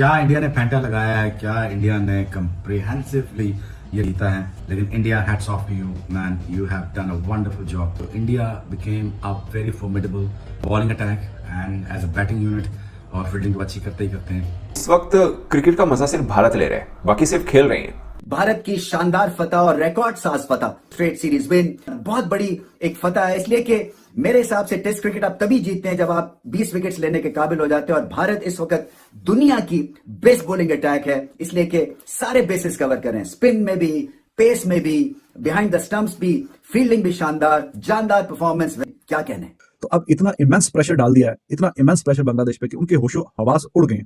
क्या इंडिया ने फेंटा लगाया है, क्या इंडिया ने कंप्रिहेंसिवली ये जीता है, लेकिन India hats off to you man, you have done a wonderful job. तो India became a very formidable bowling attack and as a batting unit, और फील्डिंग तो अच्छी करते ही करते हैं। इस वक्त क्रिकेट का मजा सिर्फ भारत ले रहे हैं, बाकी सिर्फ खेल रहे हैं। भारत की शानदार फतह और रिकॉर्ड साज फतह, स्ट्रेट सीरीज विन, बहुत बड़ी एक फतह है। इसलिए कि मेरे हिसाब से टेस्ट क्रिकेट आप तभी जीतते हैं जब आप 20 विकेट्स लेने के काबिल हो जाते हैं, और भारत इस वक्त दुनिया की बेस्ट बॉलिंग अटैक है, इसलिए कि सारे बेसिस कवर करें, स्पिन में भी, पेस में भी, बिहाइंड द स्टंप्स भी, फील्डिंग भी शानदार, जानदार परफॉर्मेंस। क्या कहने। तो अब इतना इमेंस प्रेशर डाल दिया है, इतना इमेंस प्रेशर बांग्लादेश पे कि उनके होशो हवास उड़ गए,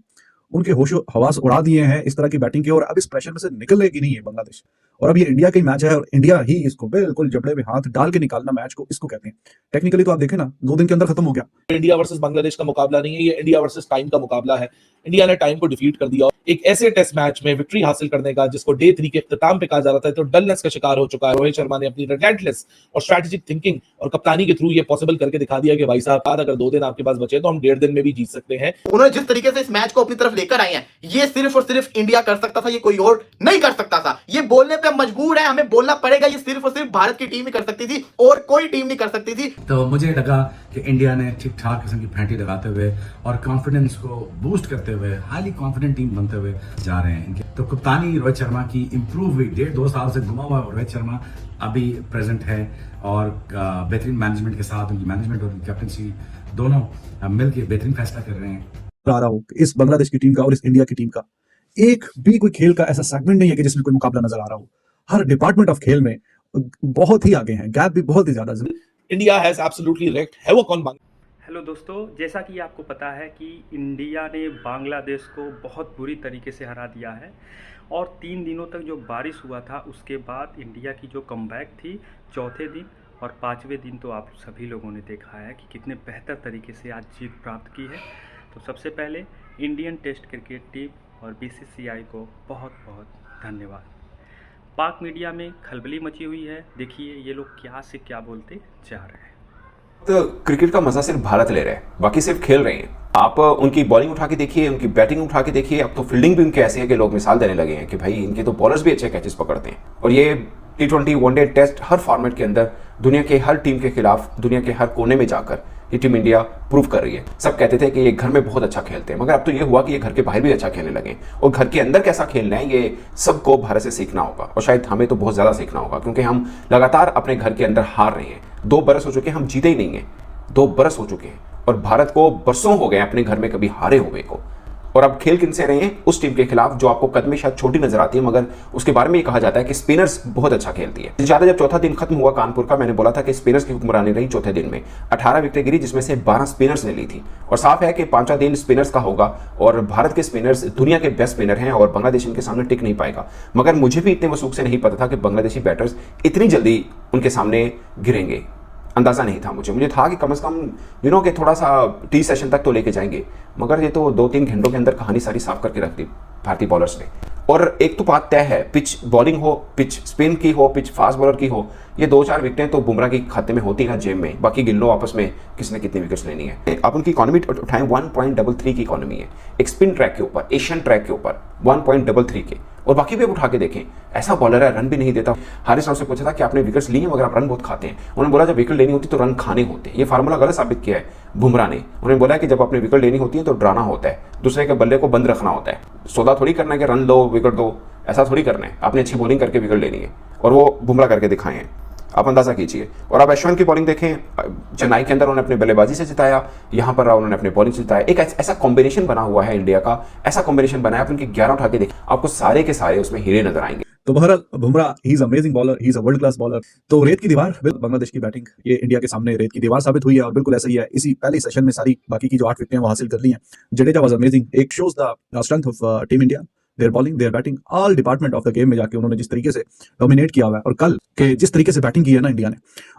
उनके होशो हवास उड़ा दिए हैं इस तरह की बैटिंग के, और अब इस प्रेशर में से निकलेगी नहीं है बांग्लादेश। और अब ये इंडिया का ही मैच है, और इंडिया ही इसको बिल्कुल जबड़े में हाथ डाल के निकालना मैच को, इसको कहते हैं। टेक्निकली तो आप देखें ना, 2 दिन के अंदर खत्म हो गया। इंडिया वर्सेस बांग्लादेश का मुकाबला नहीं है, ये इंडिया वर्सेस टाइम का मुकाबला है। इंडिया ने टाइम को डिफीट कर दिया, एक ऐसे टेस्ट मैच में विक्ट्री हासिल करने का जिसको डे 3 के इख्तिताम पे कहा जा रहा था, तो डलनेस का शिकार हो चुका है। रोहित शर्मा ने अपनी रिलेंटलेस और स्ट्रेटेजिक थिंकिंग और कप्तानी के थ्रू ये पॉसिबल करके दिखा दिया कि भाई साहब, अगर 2 दिन आपके पास बचे तो हम 1.5 दिन में भी जीत सकते हैं। उन्होंने जिस तरीके से इस मैच को अपनी तरफ लेकर आए हैं, ये सिर्फ और सिर्फ इंडिया कर सकता था, ये कोई और नहीं कर सकता था। ये बोलने पे मजबूर है, हमें बोलना पड़ेगा, ये सिर्फ और सिर्फ भारत की टीम ही कर सकती थी और कोई टीम नहीं कर सकती थी। तो मुझे लगा कि इंडिया ने ठीक ठाक किस्म की फेंटी लगाते हुए और कॉन्फिडेंस को बूस्ट करते हुए हाईली कॉन्फिडेंट टीम बनते हुए जा रहे हैं। तो कप्तानी रोहित शर्मा की इंप्रूव हुई, 1.5-2 साल से घुमा हुआ रोहित शर्मा अभी प्रेजेंट है, और बेहतरीन मैनेजमेंट के साथ उनकी मैनेजमेंट और उनकी कैप्टनसी दोनों मिलकर बेहतरीन फैसला कर रहे हैं। आ रहा हो इस बांग्लादेश की टीम का और इस इंडिया की टीम का एक भी कोई खेल का ऐसा सेगमेंट नहीं है कि जिसमें कोई मुकाबला नजर आ रहा हो। हर डिपार्टमेंट ऑफ खेल में बहुत ही आगे हैं, गैप भी बहुत ही ज्यादा। India has absolutely wrecked havoc on Bangladesh. Hello दोस्तों, जैसा कि आपको पता है कि इंडिया ने बांग्लादेश को बहुत बुरी तरीके से हरा दिया है, और 3 दिनों तक जो बारिश हुआ था उसके बाद इंडिया की जो कमबैक थी, चौथे दिन और 5वें दिन तो आप सभी लोगों ने देखा है कि कितने बेहतर तरीके से आज जीत प्राप्त की है। तो सबसे पहले इंडियन टेस्ट क्रिकेट टीम और BCCI को बहुत बहुत धन्यवाद। पाक मीडिया में खलबली मची हुई है, देखिए ये लोग क्या से क्या बोलते जा रहे हैं। तो क्रिकेट का मजा सिर्फ भारत ले रहे हैं, बाकी सिर्फ खेल रहे हैं। आप उनकी बॉलिंग उठा के देखिए, उनकी बैटिंग उठा के देखिए। अब तो फील्डिंग भी उनके ऐसे है कि लोग मिसाल देने लगे हैं कि भाई इनके तो बॉलर्स भी अच्छे कैचेस पकड़ते हैं। और ये T20 वनडे टेस्ट हर फॉर्मेट के अंदर दुनिया के हर टीम के खिलाफ, दुनिया के हर कोने में जाकर ये टीम इंडिया प्रूव कर रही है। सब कहते थे कि ये घर में बहुत अच्छा खेलते हैं, मगर अब तो ये हुआ कि ये घर के बाहर भी अच्छा खेलने लगे, और घर के अंदर कैसा खेलना है ये सबको भारत से सीखना होगा। और शायद हमें तो बहुत ज़्यादा सीखना होगा, क्योंकि हम लगातार अपने घर के अंदर हार रहे हैं। 2 बरस हो चुके हैं हम जीते ही नहीं हैं, 2 बरस हो चुके हैं, और भारत को बरसों हो गए अपने घर में कभी हारे हुए को। और अब खेल किनसे रहे हैं? उस टीम के खिलाफ जो आपको कद में शायद छोटी नजर आती है, मगर उसके बारे में ये कहा जाता है कि स्पिनर्स बहुत अच्छा खेलती है। ज्यादा जब चौथा दिन खत्म हुआ कानपुर का, मैंने बोला था कि स्पिनर्स की हुक्मरानी रही चौथे दिन में। 18 विकेटें गिरी, जिसमें से 12 स्पिनर्स ने ली थी। और साफ है कि 5वां दिन स्पिनर्स का होगा, और भारत के स्पिनर्स दुनिया के बेस्ट स्पिनर हैं, और बांग्लादेश इनके सामने टिक नहीं पाएगा। मगर मुझे भी इतने वसूख से नहीं पता था कि बांग्लादेशी बैटर्स इतनी जल्दी उनके सामने गिरेंगे। अंदाजा नहीं था मुझे था कि कम से कम कि थोड़ा सा टी सेशन तक तो लेके जाएंगे, मगर ये तो 2-3 घंटों के अंदर कहानी सारी साफ करके रख दी भारतीय बॉलर्स ने। और एक तो बात तय है, पिच बॉलिंग हो, पिच स्पिन की हो, पिच फास्ट बॉलर की हो, ये 2-4 विकेटें तो बुमराह की खाते में होती है जेब में, बाकी गिन लो आपस में किसने कितनी विकेट्स लेनी है। आप उनकी इकोनॉमी उठाएं, 1.33 की इकोनॉमी है, एक स्पिन ट्रैक के ऊपर, एशियन ट्रैक के ऊपर 1.33 के, और बाकी भी आप उठा के देखें। ऐसा बॉलर है, रन भी नहीं देता। हारिस राव से पूछा था कि आपने विकेट्स लिए मगर आप रन बहुत खाते हैं। उन्होंने बोला जब विकेट लेनी होती तो रन खाने होते हैं। ये फार्मूला गलत साबित किया है बुमराह ने। उन्होंने बोला कि जब आपने विकेट लेनी होती है तो डराना होता है, दूसरे के बल्ले को बंद रखना होता है। सौदा थोड़ी करना है कि रन लो विकेट दो, ऐसा थोड़ी करना है। आपने अच्छी बॉलिंग करके विकेट लेनी है, और वो बुमराह करके दिखाए हैं, आप अंदाजा कीजिए। और आप अश्विन की बॉलिंग देखें, चेन्नई के अंदर उन्होंने अपने बल्लेबाजी से जिताया, यहाँ पर उन्होंने अपने बॉलिंग से जिताया। एक ऐसा कॉम्बिनेशन बना हुआ है इंडिया का, ऐसा कॉम्बिनेशन बनाया। आप उनके 11 उठा के देखें, आपको सारे के सारे उसमें हीरे नजर आएंगे। तो बहरहाल Bumrah he is amazing bowler, he is a world class bowler. तो रेत की दीवार बांग्लादेश की बैटिंग ये इंडिया के सामने रेत की दीवार साबित हुई है, और बिल्कुल ऐसा ही है। इसी पहले सेशन में सारी बाकी की जो 8 विकेटें वो हासिल कर ली हैं। जडेजा वाज अमेजिंग, एक shows the strength of team India, their bowling, their batting, all department of the game में जाके उन्होंने जिस तरीके से डोमिनेट किया हुआ है। और कल के जिस तरीके से बैटिंग की है ना इंडिया ने,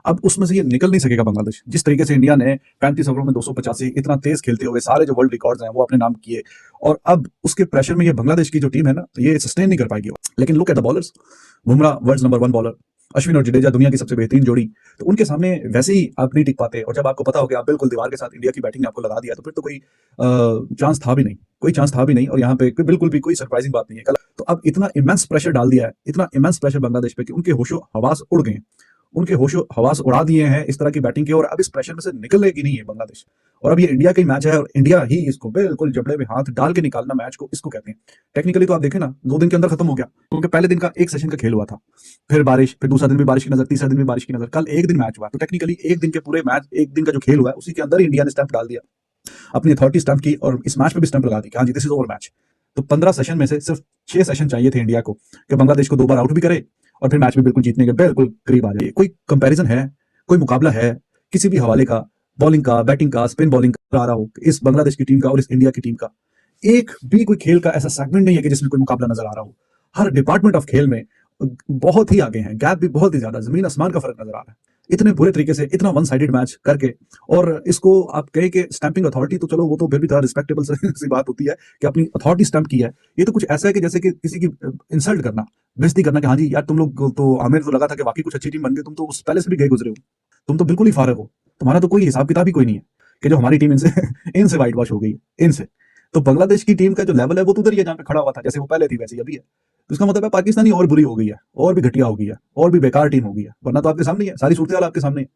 अब उसमें से ये निकल नहीं सकेगा बांग्लादेश। जिस तरीके से इंडिया ने 35 ओवरों में 285 इतना तेज खेलते हुए सारे जो वर्ल्ड रिकॉर्ड्स हैं वो अपने नाम किए, और अब उसके प्रेशर में ये बांग्लादेश की जो टीम है ना, ये सस्टेन नहीं कर पाएगी। लेकिन look at the bowlers, Bumrah world number 1 bowler, Ashwin और जडेजा दुनिया की सबसे बेहतरीन जोड़ी, तो उनके सामने वैसे ही आप नहीं टिक पाते। और जब आपको पता हो कि आप बिल्कुल दीवार के साथ इंडिया की बैटिंग ने आपको लगा दिया, तो फिर तो कोई चांस था भी नहीं, कोई चांस था भी नहीं। और यहाँ पे बिल्कुल भी कोई सरप्राइजिंग बात नहीं है। तो अब इतना इमेंस प्रेशर डाल दिया है, इतना इमेंस प्रेशर बांग्लादेश पे कि उनके होशो हवास उड़ गए हैं, उनके होशो हवास उड़ा दिए हैं इस तरह की बैटिंग के। और अब इस प्रेशर में से निकलेगी नहीं है बांग्लादेश। और अब ये इंडिया का ही मैच है और इंडिया ही इसको बिल्कुल जबड़े में हाथ डाल के निकालना मैच को, इसको कहते हैं। टेक्निकली तो आप देखें ना, 2 दिन के अंदर खत्म हो गया, क्योंकि पहले दिन का एक सेशन का खेल हुआ था, फिर बारिश, फिर दूसरा दिन भी बारिश की नजर, तीसरा दिन भी बारिश की नजर, कल एक दिन मैच हुआ। तो टेक्निकली एक दिन के पूरे मैच, एक दिन का जो खेल हुआ है, उसी के अंदर ही इंडिया ने स्टैंप डाल दिया, अपनी अथॉरिटी स्टैंप की और इस मैच पे भी स्टैंप लगा दी कि हाँ जी, दिस इज ओवर मैच। तो 15 सेशन में से सिर्फ 6 सेशन चाहिए थे इंडिया को कि बांग्लादेश को 2 बार आउट भी करे और फिर मैच में बिल्कुल जीतने के बिल्कुल करीब आ जाए। कोई कंपैरिजन है, कोई मुकाबला है किसी भी हवाले का, बॉलिंग का, बैटिंग का, स्पिन बॉलिंग का आ रहा हो इस बांग्लादेश की टीम का और इस इंडिया की टीम का? एक भी कोई खेल का ऐसा सेगमेंट नहीं है कि जिसमें कोई मुकाबला नजर आ रहा हो। हर डिपार्टमेंट ऑफ खेल में बहुत ही आगे हैं, गैप भी बहुत ही ज्यादा, जमीन आसमान का फर्क नजर आ रहा है। इतने बुरे तरीके से इतना वन साइडेड मैच करके, और इसको आप कहें कि स्टैंपिंग अथॉरिटी, तो चलो वो तो फिर भी थोड़ा रिस्पेक्टेबल सी बात होती है कि अपनी अथॉरिटी स्टैंप की है। ये तो कुछ ऐसा है कि जैसे कि किसी की इंसल्ट करना, बेइज्जती करना कि हाँ जी यार, तुम लोग तो, हमें तो लगा था कि वाकई कुछ अच्छी टीम बन गई, तुम तो उस पहले से भी गए गुजरे हो, तुम तो बिल्कुल ही फारग हो, तुम्हारा तो कोई हिसाब किताब ही कोई नहीं है कि जो हमारी टीम इनसे इनसे वाइट वॉश हो गई इनसे। तो बांग्लादेश की टीम का जो लेवल है वो तो उधर ही है जहां पे खड़ा हुआ था, जैसे वो पहले थी वैसे ही अभी है। तो इसका मतलब है पाकिस्तानी और बुरी हो गई है, और भी घटिया हो गई है, और भी बेकार टीम हो गई है। वरना तो आपके सामने ही है, सारी सूरत आपके सामने है।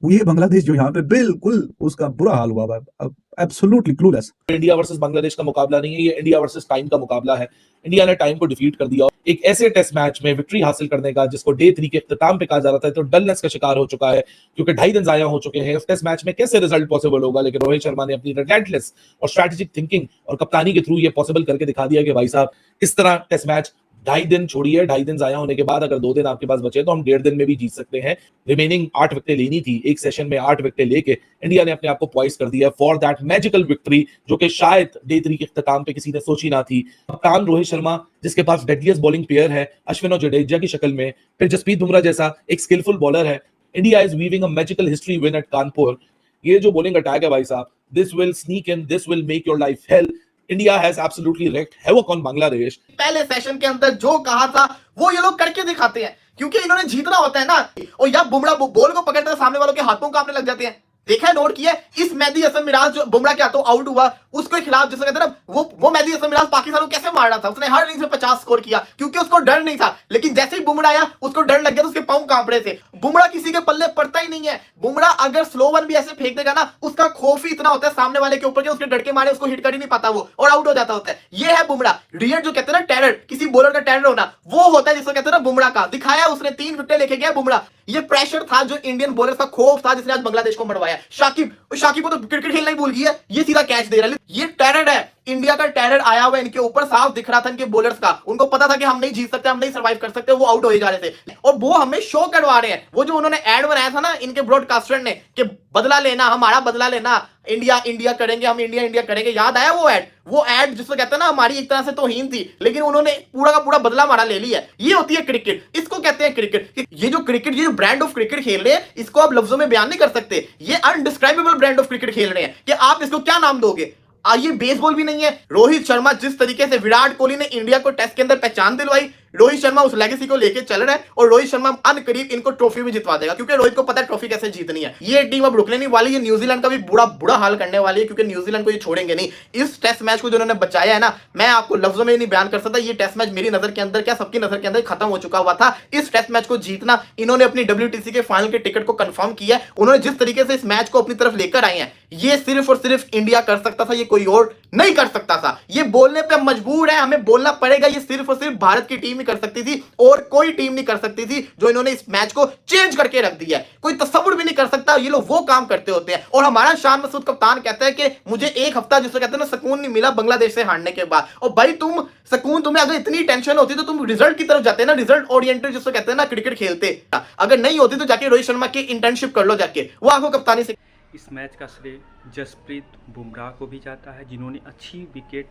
वो ये बांग्लादेश जो यहाँ पे बिल्कुल उसका बुरा हाल हुआ है, absolutely clueless. India versus Bangladesh का मुकाबला नहीं है, ये इंडिया वर्सेस टाइम का मुकाबला है। इंडिया ने टाइम को डिफीट कर दिया। एक ऐसे टेस्ट मैच में विक्ट्री हासिल करने का, जिसको डे 3 के इख्तिताम पे कहा जा रहा था, तो डलनेस का शिकार हो चुका है, क्योंकि 2.5 दिन जाया हो चुके हैं। इस टेस्ट मैच में कैसे रिजल्ट पॉसिबल होगा? लेकिन रोहित शर्मा ने अपनी रिलेंटलेस और स्ट्रेटेजिक थिंकिंग और कप्तानी के थ्रू ये पॉसिबल करके दिखा दिया कि भाई साहब, इस तरह टेस्ट मैच 2.5 दिन छोड़िए, 2.5 दिन जाया होने के बाद अगर 2 दिन आपके पास बचे तो हम 1.5 दिन में भी जीत सकते हैं। रिमेनिंग 8 विकेटें लेनी थी, एक सेशन में 8 विकेटें लेके इंडिया ने अपने आप को पॉइस कर दिया फॉर दैट मैजिकल विक्ट्री, जो कि शायद डे 3 के इख्तिताम पे किसी ने सोची ना थी। कप्तान रोहित शर्मा, जिसके पास डेडलीस्ट बॉलिंग पेयर है अश्विन और जडेजा की शक्ल में, फिर जसप्रीत बुमराह जैसा एक स्किलफुल बॉलर है। India is weaving a magical history win at Kanpur. ये जो बॉलिंग अटैक है भाई साहब, this will sneak in, this will make your life hell. India has absolutely wreaked havoc on Bangladesh. पहले सेशन के अंदर जो कहा था वो ये लोग करके दिखाते हैं, क्योंकि इन्होंने जीतना होता है ना। और या बुमराह बॉल को पकड़ते सामने वालों के हाथों कांपने लग जाते हैं। देखा है, नोट किया है? इस मेहदी हसन मिराज जो बुमराह के हाथों आउट हुआ, उसके खिलाफ जिसे कहते हैं ना, वो मेहदी हसन मिराज पाकिस्तान को कैसे मार रहा था। उसने हर इनिंग्स में 50 स्कोर किया क्योंकि उसको डर नहीं था। लेकिन जैसे ही बुमराह आया, उसको डर लग गया, तो उसके पांव कांप रहे थे। बुमराह किसी के पल्ले पड़ता ही नहीं है। बुमराह अगर स्लो वन भी ऐसे फेंक देगा ना, उसका खौफ ही इतना होता है सामने वाले के ऊपर कि उसके डर के मारे उसको हिट कर ही नहीं पाता वो, और आउट हो जाता होता है। ये है बुमराह। रियल जो कहते हैं ना टेरर, किसी बॉलर का टेरर होना, वो होता है जिसको कहते हैं ना बुमराह का। दिखाया उसने, 3 विकेटें लेके गया बुमराह। ये प्रेशर था जो इंडियन बॉलर्स का खौफ था, जिसने आज बांग्लादेश को मरवाया। शाकिब को तो क्रिकेट खेलना ही भूल गई है, ये सीधा कैच दे रहा है। ये टेरर है, इंडिया का टेरर आया हुआ इनके ऊपर, साफ दिख रहा था इनके बॉलर्स का। उनको पता था कि हम नहीं जीत सकते, हम नहीं सर्वाइव कर सकते, वो आउट हो जा रहे थे। और वो हमें शो करवा रहे हैं। वो जो उन्होंने एड बनाया था ना इनके ब्रॉडकास्टर ने, कि बदला लेना, हमारा बदला लेना, इंडिया करेंगे, हम इंडिया करेंगे। याद आया वो एड जिसको कहते हैं ना, हमारी एक तरह से तौहीन थी, लेकिन उन्होंने पूरा का पूरा बदला हमारा ले लिया। ये होती है क्रिकेट, इसको कहते हैं क्रिकेट। ये जो ब्रांड ऑफ क्रिकेट खेल रहे हैं, इसको आप लफ्जों में बयान नहीं कर सकते। ये अनडिस्क्राइबेबल ब्रांड ऑफ क्रिकेट खेल रहे हैं कि आप इसको क्या नाम दोगे। ये बेसबॉल भी नहीं है। रोहित शर्मा, जिस तरीके से विराट कोहली ने इंडिया को टेस्ट के अंदर पहचान दिलवाई, रोहित शर्मा उस लेगेसी को लेके चल रहा है। और रोहित शर्मा अनकरीब इनको ट्रॉफी भी जितवा देगा, क्योंकि रोहित को पता है ट्रॉफी कैसे जीतनी है। ये टीम अब रुकने नहीं वाली है, न्यूजीलैंड का भी बुरा हाल करने वाली है, क्योंकि न्यूजीलैंड को ये छोड़ेंगे नहीं। इस टेस्ट मैच को जो उन्होंने बचाया है ना, मैं आपको लफ्जों में नहीं बयान कर सकता। ये टेस्ट मैच मेरी नजर के अंदर, क्या सबकी नजर के अंदर खत्म हो चुका हुआ था। इस टेस्ट मैच को जीतना, इन्होंने अपनी WTC के फाइनल के टिकट को कंफर्म किया है। उन्होंने जिस तरीके से इस मैच को अपनी तरफ लेकर आए हैं, ये सिर्फ और सिर्फ इंडिया कर सकता था, ये कोई और नहीं कर सकता था। ये बोलने पे मजबूर है, हमें बोलना पड़ेगा। ये सिर्फ और सिर्फ भारत की टीम ही कर सकती थी, और कोई टीम नहीं कर सकती थी। जो इन्होंने इस मैच को चेंज करके रख दिया है, कोई तस्वुर भी नहीं कर सकता। ये लोग वो काम करते होते हैं। और हमारा शान मसूद कप्तान कहता है कि मुझे एक हफ्ता, जिसको कहते हैं ना, सुकून नहीं मिला बांग्लादेश से हारने के बाद। और भाई तुम्हें अगर इतनी टेंशन होती तो तुम रिजल्ट की तरफ जाते ना, रिजल्ट ओरिएंटेड जिसको कहते हैं ना क्रिकेट खेलते। अगर नहीं होती तो जाके रोहित शर्मा की इंटर्नशिप कर लो, जाके वो आपको कप्तानी से। इस मैच का श्रेय जसप्रीत बुमराह को भी जाता है, जिन्होंने अच्छी विकेट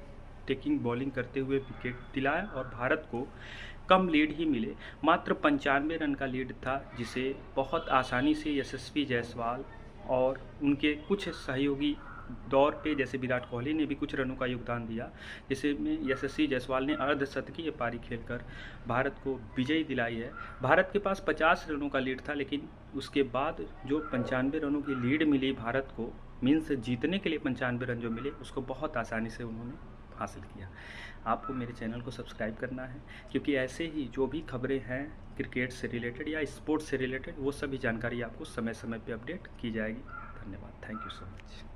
टेकिंग बॉलिंग करते हुए विकेट दिलाया और भारत को कम लीड ही मिले। मात्र 95 रन का लीड था, जिसे बहुत आसानी से यशस्वी जायसवाल और उनके कुछ सहयोगी दौर पे जैसे विराट कोहली ने भी कुछ रनों का योगदान दिया, जैसे में यशस्वी जायसवाल ने अर्धशतकीय पारी खेलकर भारत को विजयी दिलाई है। भारत के पास 50 रनों का लीड था, लेकिन उसके बाद जो 95 रनों की लीड मिली भारत को, मीन्स जीतने के लिए 95 रन जो मिले, उसको बहुत आसानी से उन्होंने हासिल किया। आपको मेरे चैनल को सब्सक्राइब करना है, क्योंकि ऐसे ही जो भी खबरें हैं क्रिकेट से रिलेटेड या स्पोर्ट्स से रिलेटेड, वो सभी जानकारी आपको समय समय पे अपडेट की जाएगी। धन्यवाद, थैंक यू सो मच।